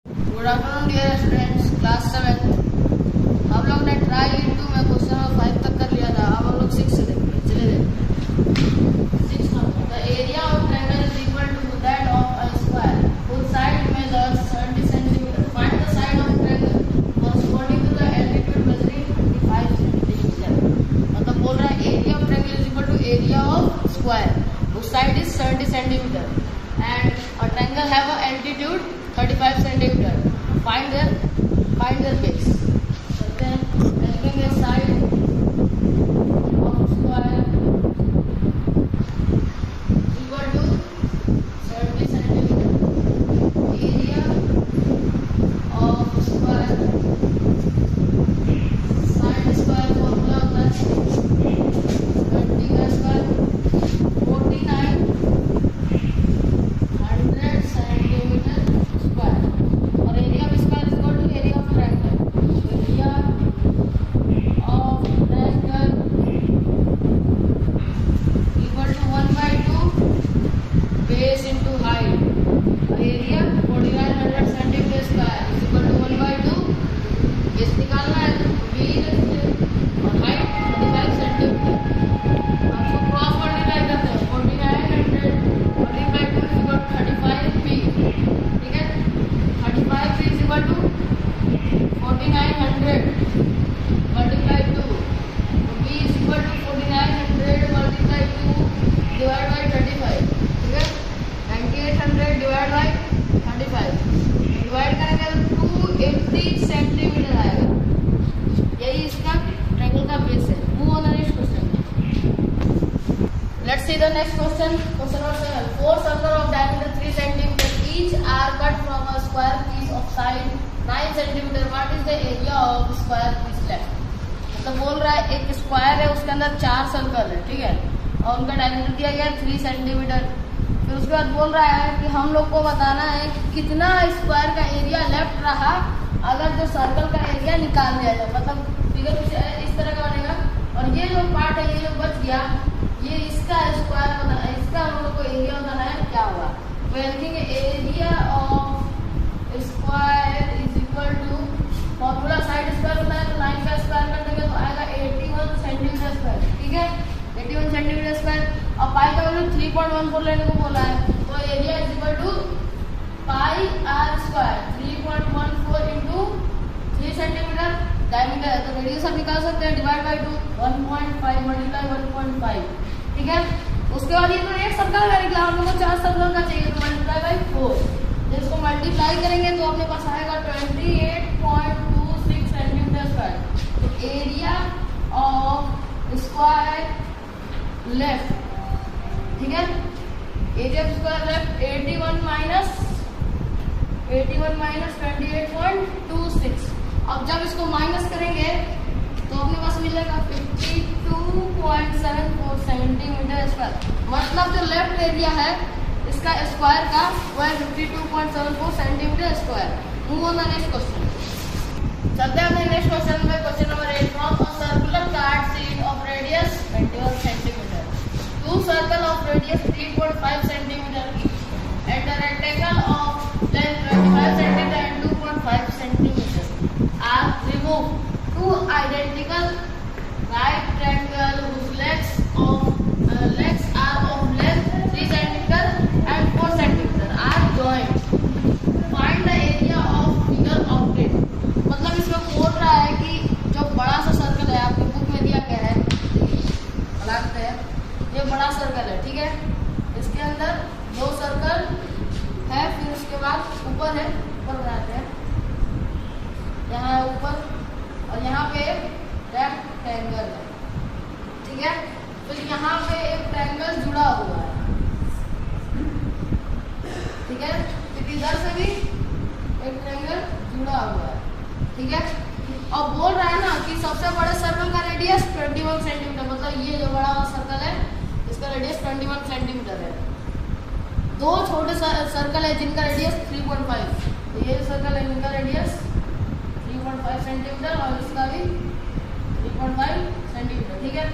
Good afternoon dear students, class 7 हम लोग ने ट्राई इंटू में क्वेश्चन नंबर 5 तक कर लिया था। अब हम लोग 6 से देखेंगे। चलिए देखते 6 नंबर। The area of triangle is equal to that of a square whose side measures 70 cm. Find the side of triangle corresponding to the altitude measuring 25 cm. मतलब बोल रहा है area of triangle is equal to area of square whose side is 70 cm and a triangle have a altitude 35 cm. Find their base. Then taking a side of square equal to 70 cm. Area of square, side square formula plus 20 का square 49 100 centimeter square. और area of square is equal to area of triangle. Area of triangle equal to 1/2 base into height. Area 4900 centimetre square is equal to 1/2 base निकालना है तो b और height 35 centimetre. आपको cross multiply करते हैं 4900 multiply two is equal to 35p. ठीक है, 35 is equal to 4900 multiply 2. B is equal to 4900 multiply 2 divided by 35. ठीक है, 9800 divided by 35 डिवाइड करेंगे तो 280 सेंटीमीटर आएगा. यही इसका ट्रायंगल का बेस है. Move on the next question. Let's see the next question. Question number 7. 4 circles of diameter 3 cm each are cut from a square piece of side 9 cm. What is the area of square piece left? मतलब बोल रहा है एक square है, उसके अंदर 4 circle है. ठीक है, और उनका डायमीटर दिया गया 3 सेंटीमीटर. फिर उसके बाद बोल रहा है कि हम लोग को बताना है कि कितना स्क्वायर का एरिया लेफ्ट रहा अगर जो सर्कल का एरिया निकाल दिया जाए. मतलब फिगर कुछ इस तरह का बनेगा और ये जो पार्ट है, ये जो बच गया, ये इसका स्क्वायर बना, इसका हम लोग को एरिया बताना है क्या होगा. तो लिखेंगे area of square is equal to formula side square होता है तो 9 का स्क्वायर कर देंगे तो आएगा 81 सेंटीमीटर स्क्वायर. ठीक है, 81 सेंटीमीटर स्क्वायर. और पाई का वैल्यू 3.14 लेने को बोला है तो area is equal to pi r square 3.14 into 3 centimetre diameter है तो रेडियस आप निकाल सकते हैं डिवाइड बाई 2 1.5 मल्टीप्लाई 1.5. ठीक है, उसके बाद ये तो एक सर्कल का निकला, हम लोग को 4 सर्कल का चाहिए तो मल्टीप्लाई बाई 4. जब इसको मल्टीप्लाई करेंगे तो अपने पास आएगा 28.26 सेंटीमीटर स्क्वायर. तो एरिया ऑफ स्क्वायर लेफ्ट, ठीक है, area of square left 81 minus 28.26. अब जब इसको माइनस करेंगे तो अपने पास मिलेगा 52.74 सेंटीमीटर स्क्वायर. मतलब जो लेफ्ट एरिया है इसका स्क्वायर का वो है 52.74 centimetre square. Move on the next question. चलते हैं अपने नेक्स्ट क्वेश्चन में. Question number 8. From a circular card sheet of radius 21 centimetre to circle of radius 3.5 centimetre and the rectangle of length 25 centimetre and 2.5 centimetre are removed. Two identical right triangle whose legs are of length 3 cm and 4 cm are joined. Find the area of figure of it. मतलब इसमें बोल रहा है कि जो बड़ा सा circle है आपकी बुक में दिया गया है, बनाते हैं, ये बड़ा सर्कल है. ठीक है, इसके अंदर 2 सर्कल है, फिर उसके बाद ऊपर है, ऊपर बनाते हैं, यहाँ ऊपर और यहाँ पे रेक्टेंगल है. ठीक है, तो यहाँ पे एक ट्रायंगल जुड़ा हुआ है. ठीक है, तो इधर से भी एक ट्रायंगल जुड़ा हुआ है. ठीक है, और बोल रहा है ना कि सबसे बड़े सर्कल का रेडियस 21 सेंटीमीटर. मतलब ये जो बड़ा सर्कल है इसका रेडियस 21 सेंटीमीटर है. 2 छोटे सर्कल है जिनका रेडियस 3.5. तो ये सर्कल है इनका रेडियस 3.5 सेंटीमीटर और इसका भी 3.5 सेंटीमीटर. ठीक है,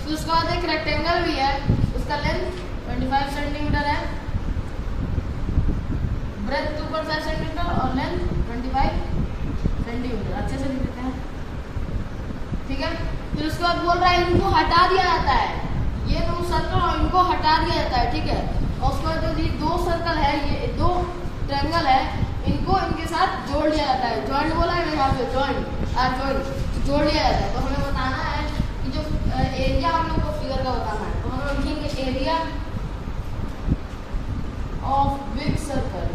तो उसके बाद एक रेक्टेंगल भी है, उसका लेंथ 25 सेंटीमीटर है, ब्रेथ 2.5 सेंटीमीटर और लेंथ उसके बाद बोल रहा है इनको हटा दिया जाता है, ये दो सर्कल और इनको हटा दिया जाता है, ठीक है। और उसके बाद जो ये दो सर्कल है, ये दो ट्रायंगल है, इनको इनके साथ जोड़ दिया जाता है। जॉइंट बोला है यहाँ पे, जॉइंट जोड़ दिया जाता है। तो हमें बताना है कि जो एरिया हम लोग को फिगर का बताना है, तो हम लोग लिखेंगे area of big circle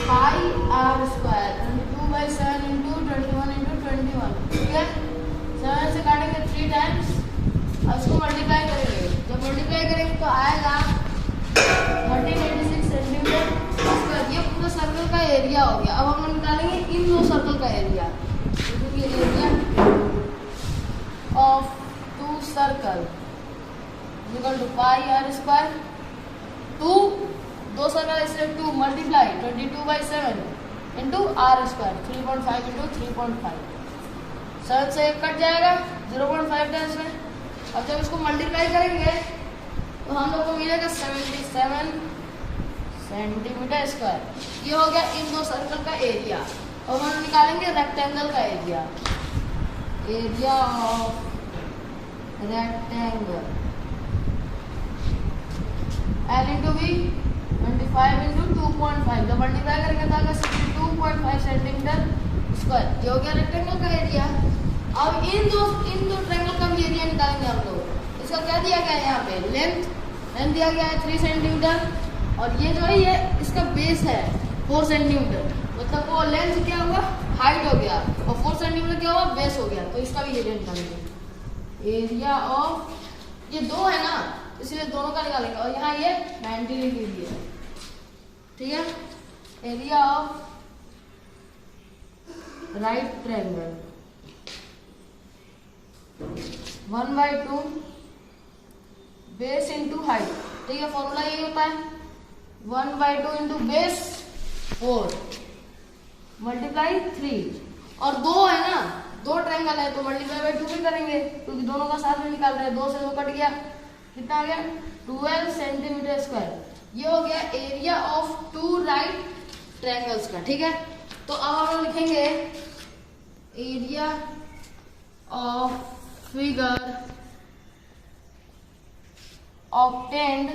pi r square 22/7 into 21 into 21, ठीक है। 7 से काटेंगे 3 टाइम्स और इसको मल्टीप्लाई करेंगे। जब मल्टीप्लाई करेंगे तो आएगा 1386 सेंटीमीटर स्क्वायर। ये पूरा सर्कल का एरिया हो गया। अब हम लोग निकालेंगे इन दो सर्कल का एरिया, क्योंकि area of two circle equal to pi r square. 2 दो सर्कल इसलिए 2 multiply 22/7 into r square 3.5 into 3.5। 7 से 1 कट जाएगा 0.5 टाइम्स में। अब जब इसको मल्टीप्लाई करेंगे तो हम लोग को मिलेगा 77 सेंटीमीटर स्क्वायर। ये हो गया इन दो सर्कल का एरिया। और हम निकालेंगे रेक्टेंगल का एरिया, area of rectangle L into B 25 into 2.5। जब मल्टीप्लाई करेंगे तो आएगा 62.5 सेंटीमीटर स्क्वायर। ये हो गया रेक्टेंगल का एरिया। अब इन दो ट्रायंगल का भी एरिया निकालेंगे हम लोग। इसका क्या दिया गया है यहाँ पे, लेंथ दिया गया है 3 सेंटीमीटर, और ये जो है ये इसका बेस है 4 सेंटीमीटर। मतलब वो लेंथ क्या हुआ, हाइट हो गया, और 4 सेंटीमीटर क्या हुआ, बेस हो गया। तो इसका भी एरिया निकालेंगे। एरिया ऑफ, ये दो है ना इसलिए दोनों का निकालेंगे, और यहाँ ये 90 डिग्री है, ठीक है। Area of right triangle 1/2 base into height, ठीक है। फॉर्मूला यही होता है 1/2 इंटू बेस 4 मल्टीप्लाई 3। और दो है ना, दो ट्रायंगल है तो मल्टीप्लाई बाई 2 भी करेंगे, क्योंकि दोनों का साथ में निकाल रहे हैं। 2 से 2 कट गया, कितना आ गया 12 सेंटीमीटर स्क्वायर। ये हो गया एरिया ऑफ 2 राइट ट्रायंगल्स का, ठीक है। तो अब हम लिखेंगे area of figure obtained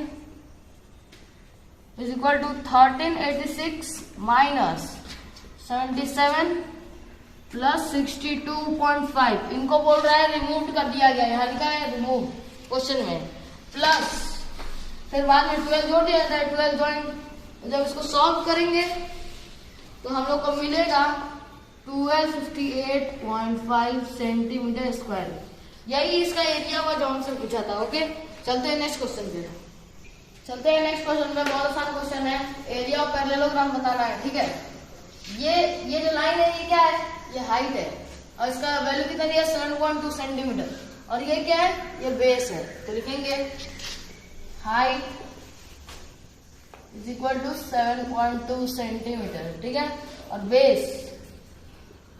is equal to 1386 minus 77 plus 62.5। इनको बोल रहा है रिमूव कर दिया गया, यहाँ लिखा है रिमूव क्वेश्चन में, प्लस फिर बाद में 12 जोड़ दिया जाता है, 12 जॉइंट। जब इसको सॉल्व करेंगे तो हम लोग को मिलेगा 1258.5 सेंटीमीटर स्क्वायर। यही इसका एरिया हुआ जो हमसे पूछा था। ओके, चलते हैं नेक्स्ट क्वेश्चन पे। नेक्स्ट क्वेश्चन में बहुत आसान क्वेश्चन है, एरिया ऑफ पैरेललोग्राम बताना है, ठीक है। ये जो लाइन है ये क्या है, ये हाइट है, और इसका वैल्यू कितना दिया 7.2 सेंटीमीटर, और ये क्या है, ये बेस है। तो लिखेंगे height is equal to 7.2 centimetre, ठीक है, और base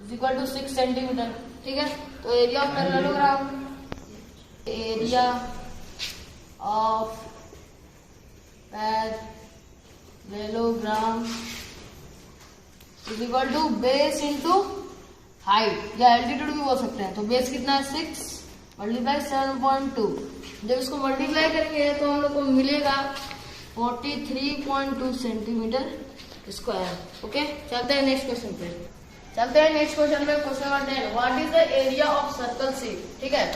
is equal to 6 centimetre, ठीक है। तो area of parallelogram, area of parallelogram is equal to base into height, या एल्टीट्यूड भी बोल सकते हैं। तो बेस कितना है 6 मल्टीप्लाई 7.2। जब इसको मल्टीप्लाई करेंगे तो हम लोग को मिलेगा 43.2 सेंटीमीटर स्क्वायर। ओके, चलते हैं नेक्स्ट क्वेश्चन पे। Question number 10, what is the area of circle C, ठीक है।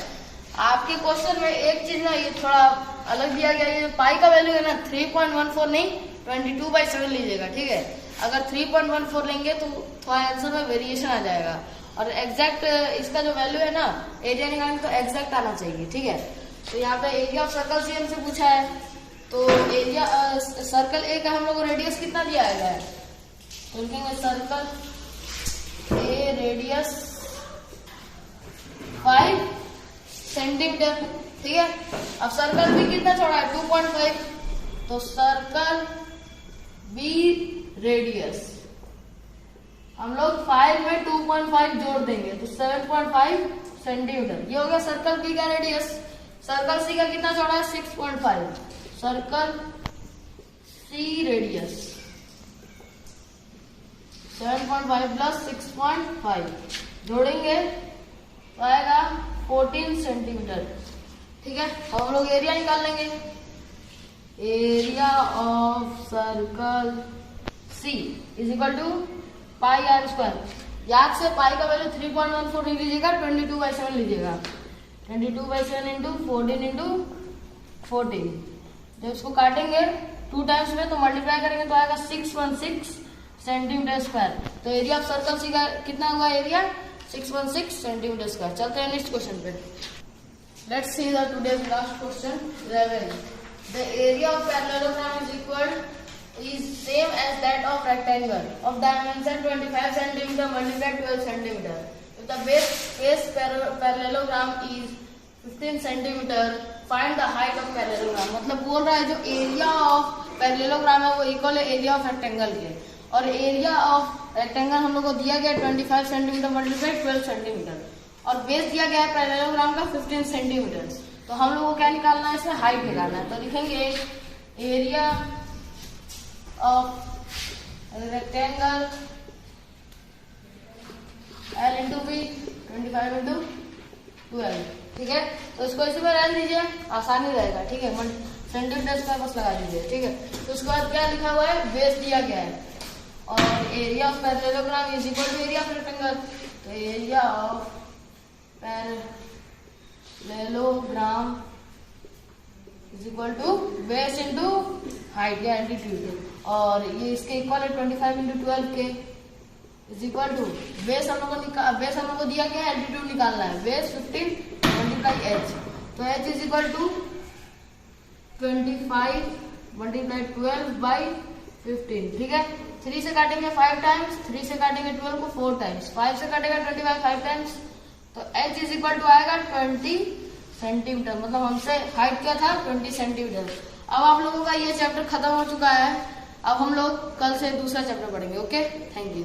आपके क्वेश्चन में एक चीज ना ये थोड़ा अलग दिया गया, ये पाई का वैल्यू है ना 3.14 नहीं 22/7 लीजिएगा, ठीक है। अगर 3.14 लेंगे तो थोड़ा आंसर में वेरिएशन आ जाएगा, और एग्जैक्ट इसका जो वैल्यू है ना एरिया निकालने तो एग्जैक्ट आना चाहिए, ठीक है। तो यहाँ पे एरिया ऑफ सर्कल सी हमसे पूछा है, तो एरिया सर्कल ए का हम लोग को रेडियस कितना दिया गया है, तो लिखेंगे सर्कल ए रेडियस 5 सेंटीमीटर, ठीक है। अब सर्कल बी कितना चौड़ा है 2.5, तो सर्कल बी रेडियस हम लोग 5 में 2.5 जोड़ देंगे तो 7.5 सेंटीमीटर। ये हो गया सर्कल बी का रेडियस। सर्कल सी का कितना चौड़ा है 6.5, सर्कल सी रेडियस 7.5 प्लस 6.5 जोड़ेंगे तो आएगा 14 सेंटीमीटर। ठीक है, अब हम लोग एरिया निकाल लेंगे। Area of circle C is equal to pi r square. याद से पाई का वैल्यू 3.14 नहीं लीजिएगा, 22/7 लीजिएगा। 22/7 इंटू 14 इंटू 14। जब इसको काटेंगे 2 टाइम्स में तो मल्टीप्लाई करेंगे तो आएगा 616 सेंटीमीटर स्क्वायर। तो एरिया ऑफ सर्कल सी का कितना हुआ एरिया? 616 centimetre square. चलते हैं नेक्स्ट क्वेश्चन पे। Let's see the today's last question 11। The area of parallelogram is equal is same as that of rectangle of dimension 25 cm multiplied 12 cm. If the base parallelogram is 15 cm, find the height of parallelogram। मतलब बोल रहा है जो area of parallelogram है वो equal है area of rectangle के, और एरिया ऑफ रेक्टेंगल हम लोग को दिया गया 25 सेंटीमीटर मल्टीप्लाइड 12 सेंटीमीटर, और बेस दिया गया है पैरेललोग्राम का 15 सेंटीमीटर। तो हम लोग को क्या निकालना है? इसमें हाइट निकालना है। तो लिखेंगे area of rectangle L into B 25 into 12। ठीक है, तो इसको इसी पर L दीजिए, आसानी रहेगा। ठीक है, सेंटीमीटर स्क्वायर बस लगा दीजिए। ठीक है, तो उसके बाद क्या लिखा हुआ है? बेस दिया गया है, और area of parallelogram is equal to area of rectangle. तो area of parallelogram is equal to base into height या एल्टीट्यूड, और ये इसके इक्वल है 25 इंटू 12 के इज इक्वल टू बेस हम लोग को दिया गया है, एल्टीट्यूड निकालना है। बेस 15 मल्टीप्लाई एच, तो H is equal to 25 multiply 12 by 15। ठीक है, 3 से काटेंगे 5 टाइम्स, 3 से काटेंगे 12 को 4 टाइम्स, 5 से काटेगा 25 5 टाइम्स, तो एच इज इक्वल टू आएगा 20 सेंटीमीटर। मतलब हमसे हाइट क्या था? 20 सेंटीमीटर। अब आप लोगों का ये चैप्टर खत्म हो चुका है। अब हम लोग कल से दूसरा चैप्टर पढ़ेंगे। Okay, thank you.